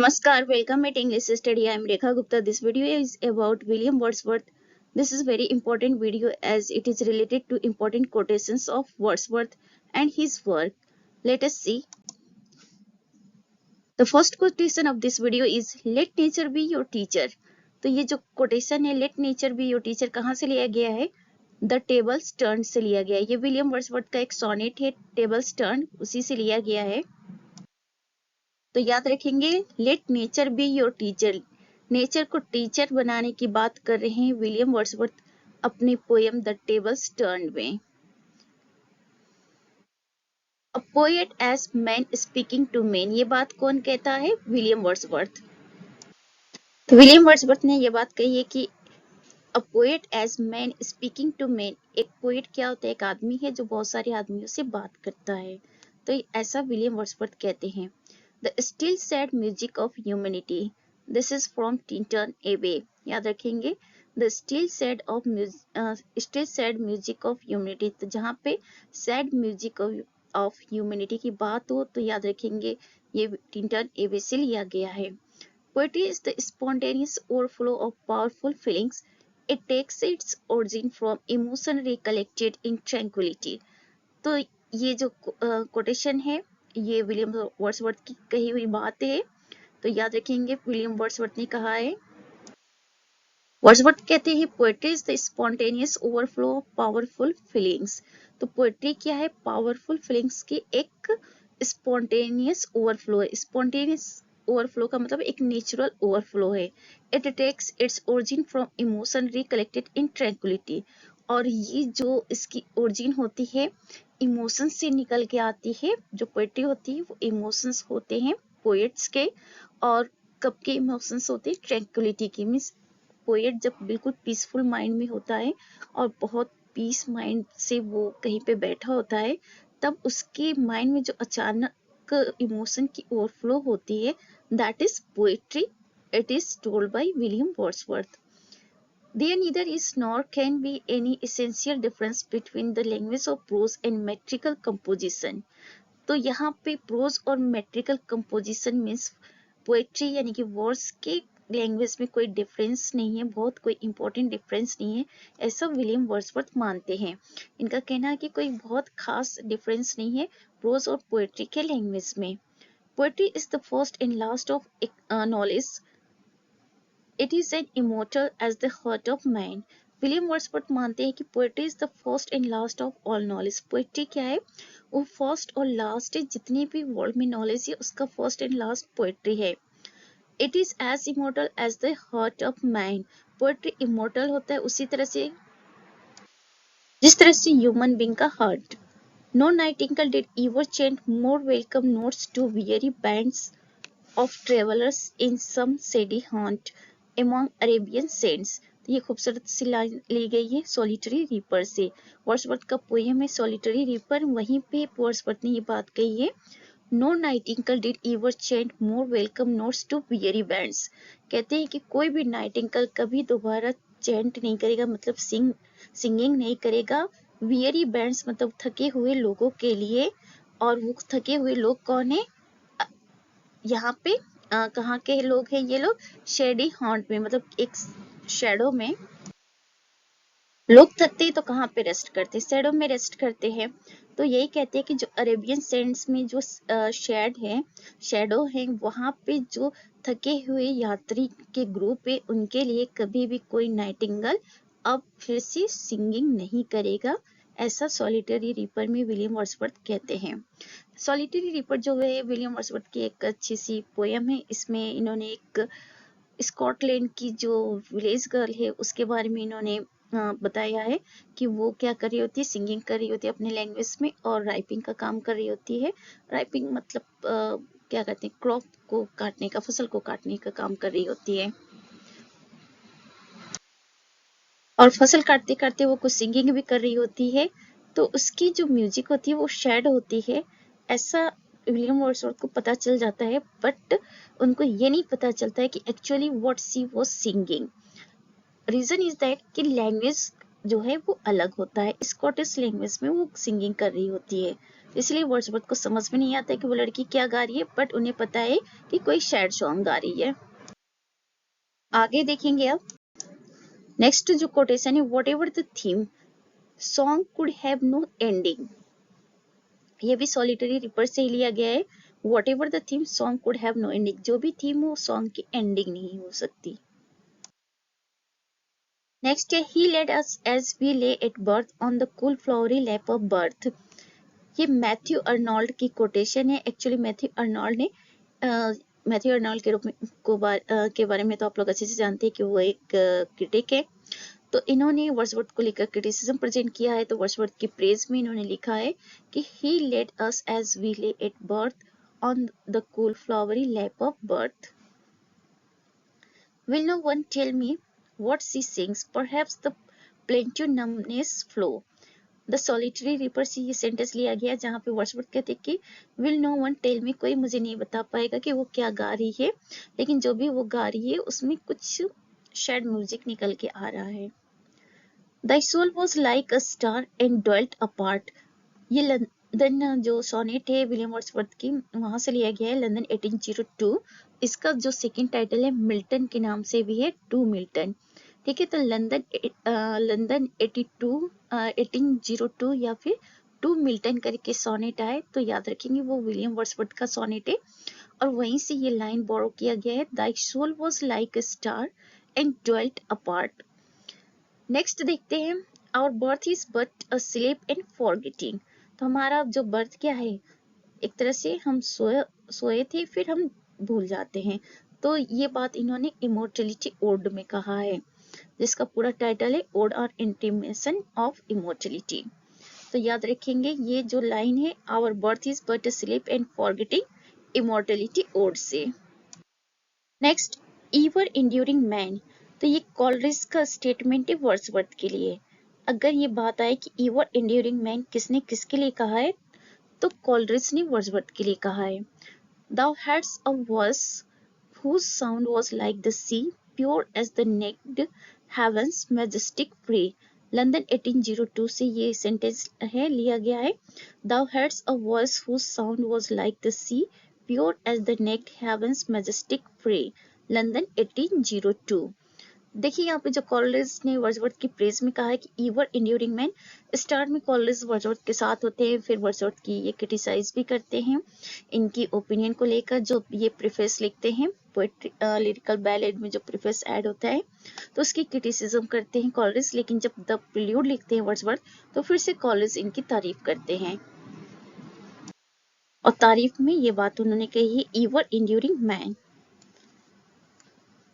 Namaskar, welcome at English Study. I am Rekha Gupta. This video is about William Wordsworth. This is very important video as it is related to important quotations of Wordsworth and his work. Let us see. The first quotation of this video is Let nature be your teacher. तो ये जो quotation है Let nature be your teacher कहाँ से लिया गया है? The Tables Turned से लिया गया है. ये विलियम वर्ड्सवर्थ का एक सोनेट है Tables Turned, उसी से लिया गया है. तो याद रखेंगे let nature be your teacher. Nature को टीचर बनाने की बात कर रहे हैं विलियम वर्ड्सवर्थ अपनी पोएम द टेबल्स टर्न्ड में. A poet is man speaking to man, ये बात कौन कहता है? William Wordsworth. तो विलियम वर्ड्सवर्थ ने ये बात कही है कि a poet is man speaking to man. एक पोएट क्या होता है? एक आदमी है जो बहुत सारे आदमियों से बात करता है. तो ऐसा विलियम वर्ड्सवर्थ कहते हैं. The still sad music of humanity. This is from Tintin Abbey. याद रखेंगे The still sad music of humanity. तो जहाँ पे sad music of humanity की बात हो तो याद रखेंगे ये Tintin Abbey से लिया गया है. Poetry is the spontaneous overflow of powerful feelings. It takes its origin from emotion recollected in tranquility. तो ये जो कोटेशन है ये विलियम वर्ड्सवर्थ की कही हुई बात है. तो याद रखेंगे विलियम वर्ड्सवर्थ ने कहा है. वर्ड्सवर्थ कहते हैं poetry is the spontaneous overflow of powerful feelings. तो पोएट्री क्या है? पावरफुल फीलिंग्स की एक स्पॉन्टेनियस ओवरफ्लो है. स्पॉन्टेनियस ओवरफ्लो का मतलब एक नेचुरल ओवरफ्लो है. It takes its origin from emotion recollected in tranquillity. और ये जो इसकी ओरिजिन होती है इमोशंस से निकल के आती है. जो पोएट्री होती है वो इमोशंस होते हैं पोएट्स के. और कब के इमोशंस होते हैं? ट्रैंक्विलिटी की. मीन्स पोएट जब बिल्कुल पीसफुल माइंड में होता है और बहुत पीस माइंड से वो कहीं पे बैठा होता है तब उसके माइंड में जो अचानक इमोशन की ओवरफ्लो होती है that is poetry. It is told by William Wordsworth. There neither is nor can be any essential difference between the language of prose and metrical composition. तो यहाँ पे प्रोज और मेट्रिकल कंपोजिशन मीन्स पोएट्री यानी कि words के language में कोई difference नहीं है, बहुत कोई इंपॉर्टेंट डिफरेंस नहीं है, ऐसा विलियम वर्ड्सवर्थ मानते हैं. इनका कहना है कि कोई बहुत खास डिफरेंस नहीं है प्रोज और पोएट्री के लैंग्वेज में. Poetry is the first and last of knowledge. It is as immortal as the heart of man. William Wordsworth मानते हैं कि poetry is the first and last of all knowledge. Poetry क्या है? वो first और last है. जितनी भी वर्ल्ड में नॉलेज है उसका फर्स्ट एंड लास्ट पोएट्री है. It is as immortal as the heart of man. Poetry immortal होता है उसी तरह से जिस तरह से ह्यूमन बीइंग का heart. No nightingale did ever chant more welcome notes to weary bands of travelers in some shady haunt among Arabian saints. तो ये खूबसूरत सी लाइन ली गई है सॉलिटरी रीपर से. वर्ड्सवर्थ का पोएम है सॉलिटरी रीपर. वहीं पे वर्ड्सवर्थ ने ये बात कही है. No nightingale did ever chant more welcome notes to weary bands. कहते हैं कि कोई भी नाइटिंगेल कभी दोबारा चेंट नहीं करेगा, मतलब सिंगिंग नहीं करेगा weary bands मतलब थके हुए लोगों के लिए. और वो थके हुए लोग कौन है? यहाँ पे कहाँ के लोग हैं ये लोग? शेडी हॉन्ट में, मतलब एक शैडो में. लोग थकते हैं तो कहाँ पे रेस्ट करते हैं? शैडो में रेस्ट करते हैं. तो यही कहते हैं कि जो अरेबियन सेंट्स में जो शैडो है वहां पे जो थके हुए यात्री के ग्रुप है उनके लिए कभी भी कोई नाइटिंगेल अब फिर से सिंगिंग नहीं करेगा. ऐसा सॉलिटरी रीपर में विलियम वर्ड्सवर्थ कहते हैं. सॉलिटरी रीपर जो है विलियम वर्ड्सवर्थ की एक अच्छी सी पोएम है. इसमें इन्होंने एक स्कॉटलैंड की जो विलेज गर्ल है उसके बारे में इन्होंने बताया है कि वो क्या कर रही होती है, सिंगिंग कर रही होती है अपने लैंग्वेज में और राइपिंग का काम कर रही होती है. राइपिंग मतलब क्या कहते हैं, क्रॉप को काटने का, फसल को काटने का काम कर रही होती है. और फसल काटते काटते वो कुछ सिंगिंग भी कर रही होती है. तो उसकी जो म्यूजिक होती है वो शैड होती है, ऐसा विलियम वर्ड्सवर्थ को पता चल जाता है. बट उनको ये नहीं पता चलता है कि actually what she was singing. Reason is that कि लैंग्वेज जो है वो अलग होता है. स्कॉटिश लैंग्वेज में वो सिंगिंग कर रही होती है. इसलिए वर्ड्सवर्थ को समझ में नहीं आता कि वो लड़की क्या गा रही है, बट उन्हें पता है कि कोई सैड सॉन्ग गा रही है। आगे देखेंगे अब नेक्स्ट जो कोटेशन है, whatever the theme song could have no ending. ये भी सॉलिटरी रिपर से ही लिया गया है। Whatever the theme song could have no ending, जो भी थीम हो सॉन्ग की एंडिंग नहीं हो सकती। नेक्स्ट है ही लेड अस एज वी ले at birth on the cool flowery lap of birth. ये मैथ्यू अर्नोल्ड की कोटेशन है। एक्चुअली मैथ्यू अर्नोल्ड के रूप में के बारे में तो आप लोग अच्छे से जानते हैं कि वो एक क्रिटिक है। तो इन्होंने वर्ड्सवर्थ को लेकर क्रिटिसिज्म प्रेजेंट किया है। तो वर्ड्सवर्थ की प्रेज में इन्होंने लिखा है कि he led us as we lay at birth on the cool flowery lap of birth. Will no one tell me what she sings? Perhaps the plaintive numbness flow. The solitary reaper से ये sentence लिया गया जहाँ पे Wordsworth कहते कि will no one tell me, कोई मुझे नहीं बता पाएगा कि वो क्या गा रही है, लेकिन जो भी वो गा रही है उसमें कुछ सैड म्यूजिक निकल के आ रहा है। Thy soul was like a star and dwelt apart. ये लंदन जो सोनेट है विलियम वर्ड्सवर्थ की, वहां से लिया गया है, लंदन 1802। इसका जो सेकंड टाइटल है मिल्टन के नाम से भी है, टू मिल्टन। ठीक है, तो लंदन 1802 या फिर टू मिल्टन करके सोनेट आए तो याद रखेंगे वो विलियम वर्ड्सवर्थ का सोनेट है। और वहीं से ये लाइन बोरो किया गया है, Thy soul was like a star and dwelt apart। Next देखते हैं, our birth is but a sleep and forgetting. तो हमारा जो बर्थ क्या है, एक तरह से हम सोए थे फिर हम भूल जाते हैं। तो ये बात इन्होंने इमोर्टलिटी ओड में कहा है, जिसका पूरा टाइटल है ओड और इंटीमेशन ऑफ इमोर्टलिटी। तो याद रखेंगे ये जो लाइन है, our birth is but a sleep and forgetting, immortality ode से। Next, ever enduring man. तो ये कॉलरिज का स्टेटमेंट है वर्ड्सवर्थ के लिए। अगर ये बात आए कि ईवर इंड्यूरिंग मैन किसने किसके लिए कहा है, तो कॉलरिज ने वर्ड्सवर्थ के लिए कहा है। Thou hadst a voice whose sound was like the sea, pure as the naked heavens, majestic free। London 1802 से ये सेंटेंस है लिया गया है। Thou hadst a voice whose sound was like the sea, pure as the naked heavens, majestic free। London 1802। देखिए यहाँ पे जो कॉलरिज ने वर्ड्सवर्थ की प्रेज में कहा है कि ईवर इंड्यूरिंग मैन, स्टार्ट में कॉलरिज वर्ड्सवर्थ के साथ होते हैं, फिर वर्ड्सवर्थ की ये क्रिटिसाइज भी करते हैं इनकी ओपिनियन को लेकर। जो ये प्रीफेस लिखते हैं पोएट्री लिरिकल बैलेड में जो प्रीफेस ऐड होता है तो उसकी क्रिटिसिज्म करते हैं कॉलरिज, लेकिन जब द प्रिल्यूड लिखते हैं वर्ड्सवर्थ तो फिर से कॉलरिज इनकी तारीफ करते हैं। और तारीफ में ये बात उन्होंने कही है, ever enduring man.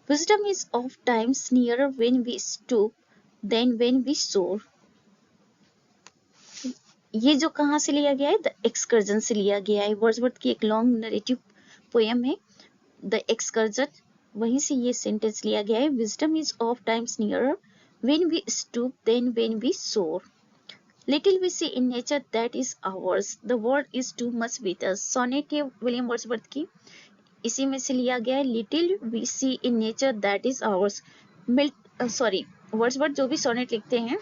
Wisdom is oft times nearer when we stoop than when we soar। ये जो कहाँ से लिया गया है, द एक्सकर्जन से लिया गया है। वर्ड्सवर्थ की एक लॉन्ग नरेटिव पोयम है द एक्सकर्जन, वहीं से ये सेंटेंस लिया गया है। Wisdom is oft times nearer when we stoop than when we soar। Little we see in nature that is ours, the world is too much with us। Sonnet है William Wordsworth की, इसी में से लिया गया है, little we see in nature that is ours. Wordsworth जो भी सोनेट लिखते हैं,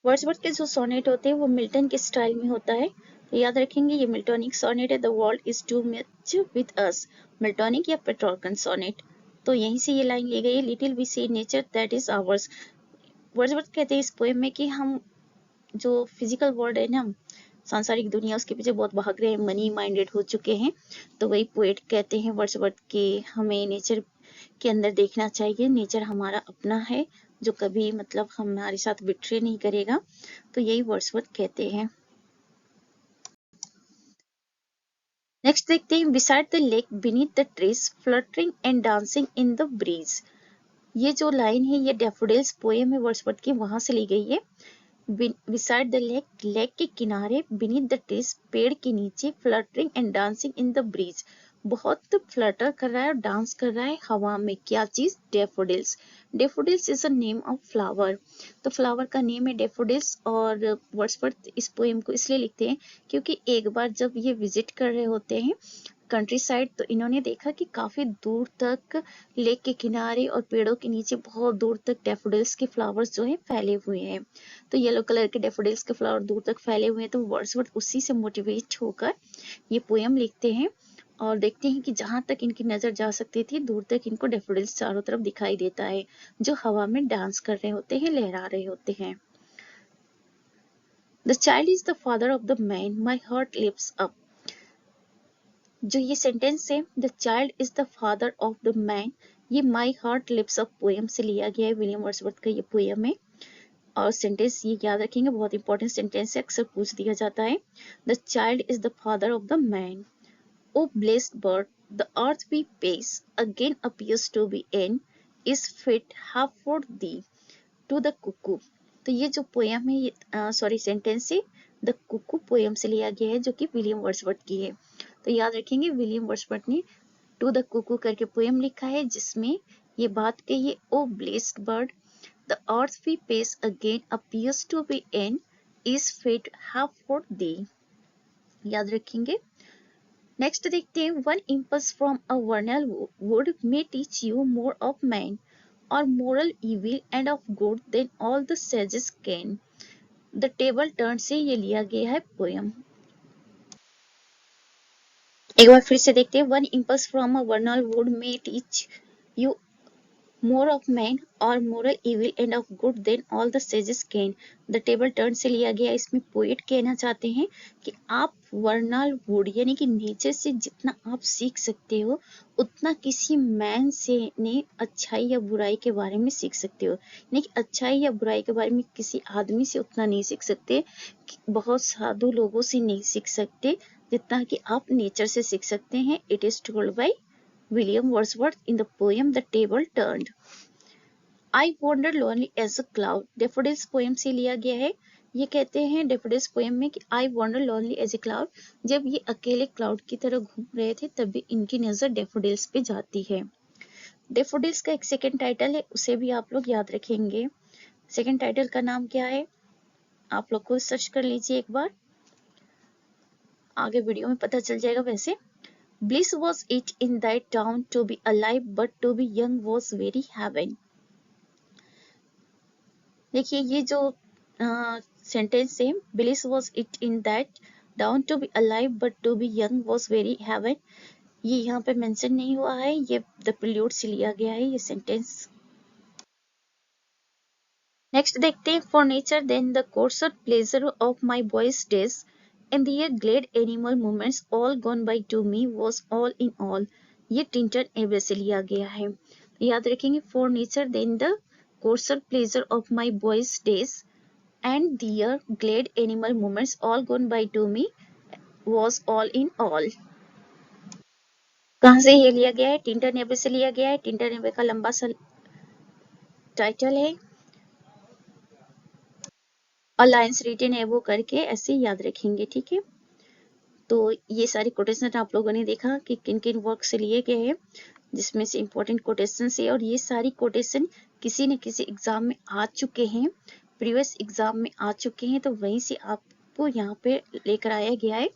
वर्ड्सवर्थ के जो सोनेट होते हैं वो मिल्टन के स्टाइल में होता है। तो याद रखेंगे ये मिल्टोनिक सोनेट है। The world is too much with us, Miltonic या पेट्रोर्कन सोनेट। तो यहीं से ये लाइन ली गई है, little we see in nature that is ours. Wordsworth कहते हैं इस पोएम में कि हम जो फिजिकल वर्ल्ड है ना, सांसारिक दुनिया, उसके पीछे बहुत भाग रहे हैं, मनी माइंडेड हो चुके हैं। तो वही पोएट कहते हैं वर्ड्सवर्थ के, हमें नेचर के अंदर देखना चाहिए, नेचर हमारा अपना है जो कभी मतलब हमारे साथ बिट्रे नहीं करेगा। तो यही वर्ड्सवर्थ कहते हैं। नेक्स्ट देखते हैं, beside the lake beneath the trees fluttering and dancing in the breeze. ये जो लाइन है ये डैफोडिल्स पोएम है वर्ड्सवर्थ की, वहां से ली गई है। बिसाइड द लेक, लेक के किनारे, बीनीथ द ट्रीज, पेड़ के नीचे, fluttering and dancing in the breeze, बहुत फ्लटर कर रहा है और डांस कर रहा है हवा में। क्या चीज? Daffodils. Daffodils is a name of flower. तो फ्लावर का नेम है डैफोडिल्स। और वर्ड्सवर्थ इस पोएम को इसलिए लिखते हैं क्योंकि एक बार जब ये विजिट कर रहे होते हैं कंट्री साइड, तो इन्होंने देखा कि काफी दूर तक लेक के किनारे और पेड़ों के नीचे बहुत दूर तक डैफोडिल्स के फ्लावर्स जो है फैले हुए हैं। तो येलो कलर के डैफोडिल्स के फ्लावर दूर तक फैले हुए हैं, तो वर्ड्सवर्थ उसी से मोटिवेट होकर ये पोयम लिखते हैं और देखते हैं कि जहां तक इनकी नजर जा सकती थी दूर तक इनको डैफोडिल्स चारों तरफ दिखाई देता है, जो हवा में डांस कर रहे होते हैं, लहरा रहे होते हैं। The child is the father of the man, my heart lifts up. जो ये सेंटेंस है, the child is the father of the man, ये my heart leaps up poem से लिया गया है, विलियम वर्ड्सवर्थ का ये पोएम है। और सेंटेंस ये याद रखेंगे, बहुत इंपॉर्टेंट सेंटेंस है, अक्सर पूछ दिया जाता है। The child is the father of the man, O blessed bird, the earth we pace again appears to be an, is fit half for thee to the cuckoo. तो ये जो पोएम है, ये सॉरी सेंटेंस है, the cuckoo poem से लिया गया है, जो कि विलियम वर्ड्सवर्थ की है। तो याद रखेंगे, विलियम वर्ड्सवर्थ ने टू द कुकू करके पोएम लिखा है, जिसमें ये बात कही है, O blessed bird, the earth we pace again appears to be an, is fit half for thee. याद रखेंगे। नेक्स्ट देखते हैं, one impulse from a vernal wood may teach you more of man और moral evil and of good than all the sages can. The table turn से ये लिया गया है पोएम। एक बार फिर से देखते हैं, one impulse from a vernal wood may teach you more of man और moral evil and of good than all the sages can. The table turn से लिया गया। इसमें पोएट कहना चाहते हैं कि आप वर्नल वुड यानी कि नेचर से जितना आप सीख सकते हो, उतना किसी मैन से ने अच्छाई या बुराई के बारे में सीख सकते हो। यानी कि अच्छाई या बुराई के बारे में किसी आदमी से उतना नहीं सीख सकते, बहुत साधु लोगों से नहीं सीख सकते, जितना कि आप नेचर से सीख सकते हैं। It is told by William Wordsworth in the poem The Table Turned. I wandered lonely as a cloud. Daffodils poem से लिया गया है। ये कहते हैं Daffodils poem में कि I wandered lonely as a cloud, जब ये अकेले क्लाउड की तरह घूम रहे थे तभी इनकी नजर Daffodils पे जाती है। Daffodils का एक सेकेंड टाइटल है, उसे भी आप लोग याद रखेंगे। सेकेंड टाइटल का नाम क्या है, आप लोग को सर्च कर लीजिए एक बार, आगे वीडियो में पता चल जाएगा। वैसे Bliss was it in that town, to be alive but to be young was very heaven. देखिए ये जो सेंटेंस है, Bliss was it in that town, to be alive but to be young was very heaven, ये यहाँ पे mention नहीं हुआ है, ये द प्रिल्यूड से लिया गया है ये सेंटेंस। नेक्स्ट देखते हैं, for nature then the coarser pleasure of my boys days and the glad animal moments all gone by to me was all in all. ये टिंटन एब्रे से लिया गया है। याद रखेंगे, for nature then the coarser pleasure of my boy's days and the glad animal moments all gone by to me was all in all. कहाँ से ये लिया गया है, टिंटन एब्रे से लिया गया है। टिंटन एब्रे का लंबा सा टाइटल है, अलायंस रिटन एबो करके, ऐसे याद रखेंगे, ठीक है। तो ये सारी कोटेशन आप लोगों ने देखा कि किन किन वर्क से लिए गए हैं, जिसमें से इंपॉर्टेंट कोटेशन है, और ये सारी कोटेशन किसी न किसी एग्जाम में आ चुके हैं, प्रीवियस एग्जाम में आ चुके हैं, तो वहीं से आपको यहाँ पे लेकर आया गया है।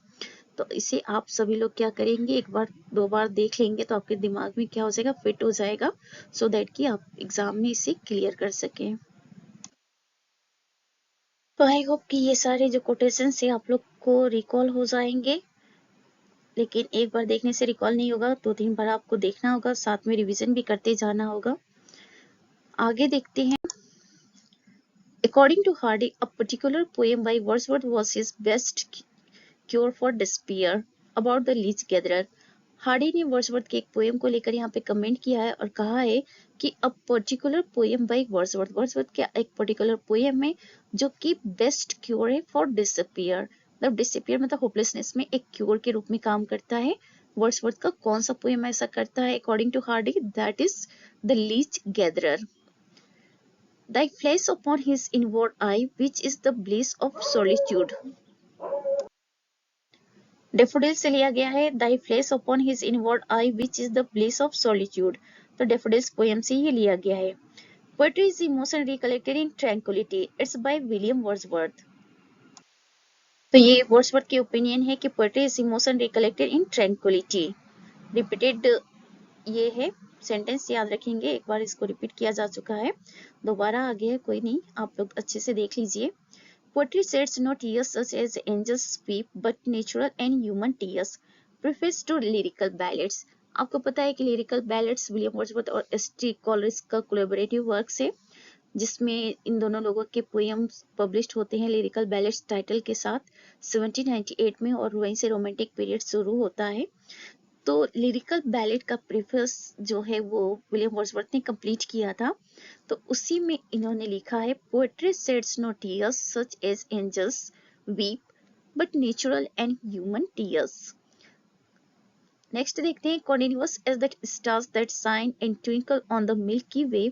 तो इसे आप सभी लोग क्या करेंगे, एक बार दो बार देख लेंगे तो आपके दिमाग में क्या हो जाएगा, फिट हो जाएगा, सो दैट कि आप एग्जाम में इसे क्लियर कर सकें। तो आई होप कि ये सारे जो कोटेशन से आप लोग को रिकॉल हो जाएंगे, लेकिन एक बार देखने से रिकॉल नहीं होगा, दो तीन बार आपको देखना होगा, साथ में रिवीजन भी करते जाना होगा। आगे देखते हैं, according to Hardy a particular poem by Wordsworth was his best cure for despair about the leech gatherer. Hardy ने वर्ड्सवर्थ के एक पोएम को लेकर यहाँ पे कमेंट किया है और कहा है कि अ particular poem by Wordsworth, Wordsworth के एक पर्टिकुलर पोएम है जो कि बेस्ट क्योर है फॉर डिसअपियर, मतलब डिसअपियर मतलब होपलेसनेस में एक क्योर के रूप में काम करता है। वर्ड्सवर्थ का कौन सा पोएम ऐसा करता है according to Hardy, that is the leech gatherer. Thy flash upon his inward eye, which is the bliss of solitude. Daffodil से लिया गया है, Thy flash upon his inward eye, which is the bliss of solitude. तो daffodils poem से ये लिया गया है। Poetry is emotion recollected in tranquility. It's by William Wordsworth. तो ये वर्ड्सवर्थ की ओपिनियन है कि poetry is emotion recollected in tranquillity. Repeated ये है सेंटेंस, याद रखेंगे, एक बार इसको रिपीट किया जा चुका है, दोबारा आगे है, कोई नहीं, आप लोग अच्छे से देख लीजिए। Poetry sheds no tears such as angels weep, but natural and human tears prefers to lyrical ballads। आपको पता है कि लिरिकल बैलेड्स विलियम वर्ड्सवर्थ और एस.टी. कॉलरिज का कोलैबोरेटिव वर्क है, जिसमें इन दोनों लोगों के पोएम्स पब्लिश्ड होते हैं लिरिकल बैलेड्स टाइटल के साथ 1798 में, और वहीं से रोमांटिक पीरियड शुरू होता है। तो लिरिकल बैलेड का प्रीफेस जो है वो विलियम वर्ड्सवर्थ ने कंप्लीट किया था, तो उसी में इन्होंने लिखा है poetry sheds no tears such as angels weep but natural and human tears. Next देखते हैं, continuous as the stars that shine and twinkle on the Milky Way,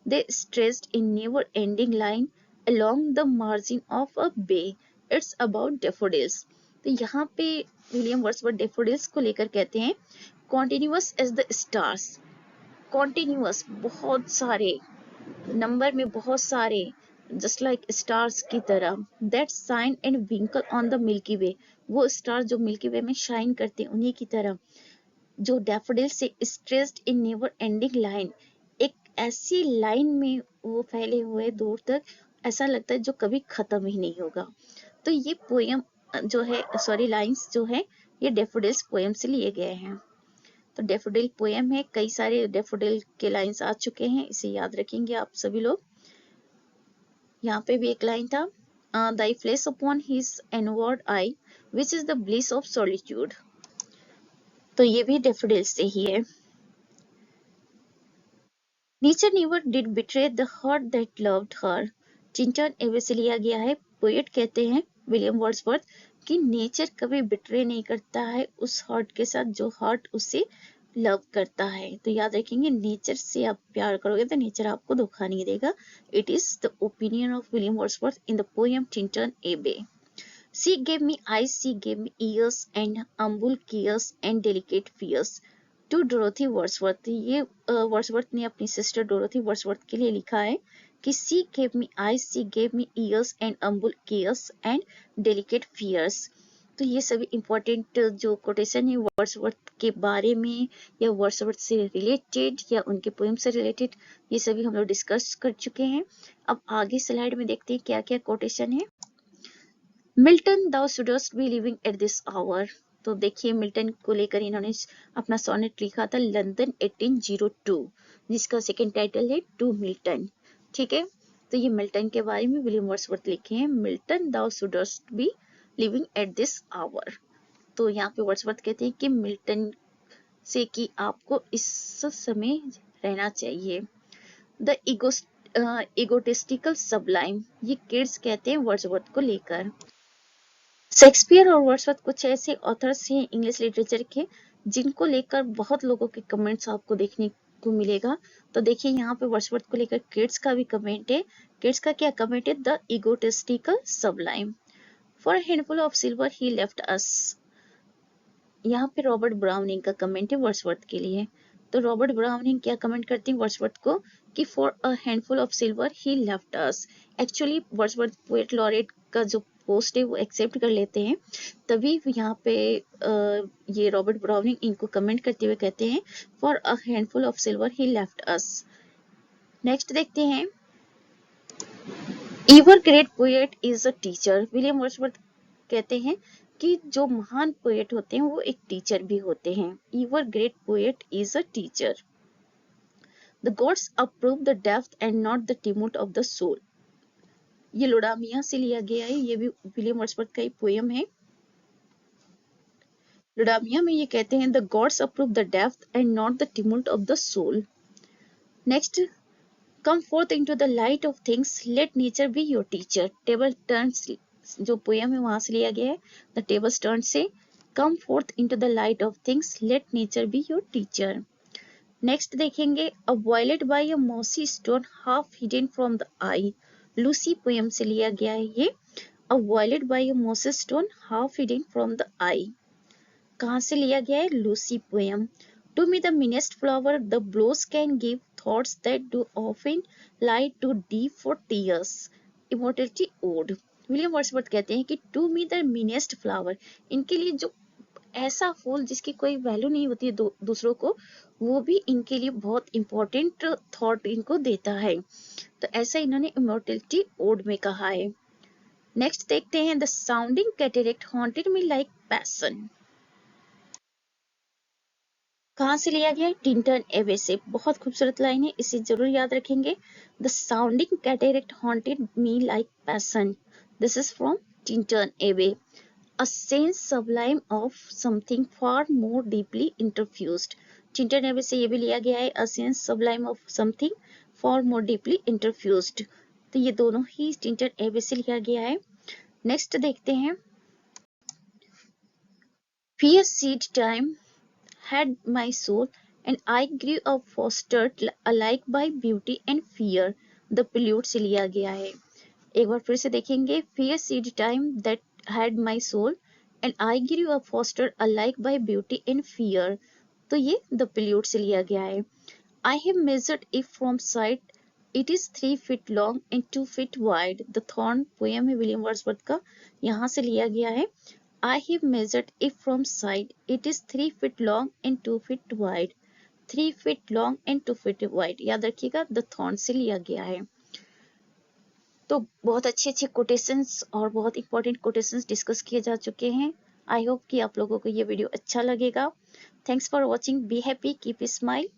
they stretched in never-ending line along the margin of a bay. It's about daffodils। तो यहाँ पे William Wordsworth daffodils को लेकर कहते हैं continuous as the stars, continuous बहुत सारे, number में बहुत सारे, जस्ट लाइक स्टार्स की तरह, that shine and twinkle on the Milky Way, वो स्टार जो मिल्की वे में शाइन करते हैं उन्हीं की तरह, जो डैफोडिल से stressed in never ending line, एक ऐसी लाइन में वो फैले हुए दूर तक, ऐसा लगता है जो कभी खत्म ही नहीं होगा। तो ये पोयम जो है, सॉरी लाइंस जो है, ये डैफोडिल्स पोयम से लिए गए हैं। तो डैफोडिल पोयम है, कई सारे डैफोडिल के लाइंस आ चुके हैं, इसे याद रखेंगे आप सभी लोग। यहाँ पे भी एक लाइन था, thy flesh upon his inward eye, which is the bliss of solitude। तो ये भी डैफोडिल से ही है। Nature never did betray the heart that loved her, Tintern Abbey से लिया गया है। पोएट कहते हैं विलियम वर्ड्सवर्थ कि नेचर कभी बिट्रे नहीं करता है उस हार्ट के साथ जो हार्ट उसे लव करता है। तो याद रखेंगे, नेचर से आप प्यार करोगे तो नेचर आपको धोखा नहीं देगा। It is the opinion of William Wordsworth in the poem Tintern Abbey. She gave me eyes, she gave me ears and humble cares and delicate fears to Dorothy Wordsworth। ये वर्ड्सवर्थ ने अपनी sister Dorothy Wordsworth के लिए लिखा है कि she gave me eyes, she gave me ears and humble cares and delicate fears। तो ये सभी इंपॉर्टेंट जो कोटेशन है वर्ड्सवर्थ के बारे में या वर्ड्सवर्थ से रिलेटेड या उनके पोएम से रिलेटेड, ये सभी हम लोग डिस्कस कर चुके हैं। अब आगे स्लाइड में देखते हैं क्या क्या कोटेशन है। Milton thou shouldst be living at this hour। तो देखिए मिल्टन को लेकर इन्होंने अपना सोनेट लिखा था लंदन 1802, जिसका सेकंड टाइटल है टू मिल्टन। ठीक है, तो ये मिल्टन के बारे में विलियम वर्ड्सवर्थ लिखे हैं, Milton thou shouldst be living at this hour। तो यहाँ पे वर्ड्सवर्थ कहते हैं कि मिल्टन से कि आपको इस समय रहना चाहिए। द इगोटिस्टिकल सबलाइम, ये किड्स कहते हैं वर्ड्सवर्थ को लेकर। शेक्सपियर और वर्ड्सवर्थ कुछ ऐसे ऑथर्स हैं इंग्लिश लिटरेचर के जिनको लेकर बहुत लोगों के कमेंट्स आपको देखने को मिलेगा। तो देखिए यहाँ पे वर्ड्सवर्थ को लेकर किड्स का भी कमेंट है। किड्स का क्या कमेंट है? The egotistical Sublime, for a handful of silver he left अस। यहाँ पे रॉबर्ट ब्राउनिंग का कमेंट है वर्ड्सवर्थ के लिए। तो रॉबर्ट ब्राउनिंग क्या कमेंट करते हैं वर्ड्सवर्थ को कि for a handful of silver he left us. Actually Wordsworth poet laureate का जो पोस्ट है वो एक्सेप्ट कर लेते हैं, तभी यहाँ पे ये रॉबर्ट ब्राउनिंग इनको कमेंट करते हुए कहते हैं for a handful of silver he left us. Next देखते हैं, every great poet is a teacher. William Wordsworth कहते हैं कि जो महान पोएट होते हैं वो एक टीचर भी होते हैं। Every great poet is a teacher. The gods approve the depth and not the tumult of the soul. ये लोडामिया से लिया गया है, ये भी विलियम वर्ड्सवर्थ का ही पोएम है। लोडामिया में ये कहते हैं the gods approve the depth and not the tumult of the soul. Next, come forth into the light of things, let nature be your teacher. Table turns जो पोएम है वहां से लिया गया है, द टेबल टर्न से, come forth into the light of things, let nature be your teacher. Next देखेंगे, a violet by a mossy stone half hidden from the eye. Lucy poem से लिया गया है ये, a violet by a mossy stone half hidden from the eye. कहाँ से लिया गया है? Lucy poem. To me the meanest flower the blows can give thoughts that do often lie too deep for tears. Immortality ode. William Wordsworth कहते हैं कि to me the meanest flower, इनके लिए जो ऐसा फूल जिसकी कोई वैल्यू नहीं होती है दूसरों को, वो भी इनके लिए बहुत इंपॉर्टेंट थॉट इनको देता है। तो ऐसा इन्होंने इमॉर्टलिटी ओड में कहा है। नेक्स्ट देखते हैं, the sounding cataract haunted me like passion. कहाँ से लिया गया है? टिंटन एवे से। बहुत खूबसूरत लाइन है, इसे जरूर याद रखेंगे। The sounding cataract haunted me like passion, this is from Tintern Abbey. A sense sublime of something far more deeply interfused. Tintern Abbey से ये भी लिया गया है, a sense sublime of something far more deeply interfused। तो ये दोनों ही Tintern Abbey से लिया गया है। नेक्स्ट देखते हैं, fear seed time had my soul and I grew up fostered alike by beauty and fear। the prelude से लिया गया है। एक बार फिर से देखेंगे, fear seed time that had my soul and I grew up fostered alike by beauty and fear। तो ये the prelude से लिया गया है। I have measured it from sight, it is 3 feet long and 2 feet wide। the thorn poem है William Wordsworth का, यहाँ से लिया गया है। I have measured it from sight, it is 3 feet long and 2 feet wide। 3 feet long and 2 feet wide, याद रखिएगा, the thorn से लिया गया है। तो बहुत अच्छे अच्छे कोटेशंस और बहुत इंपॉर्टेंट कोटेशंस डिस्कस किए जा चुके हैं। आई होप कि आप लोगों को ये वीडियो अच्छा लगेगा। Thanks for watching, be happy, keep smile.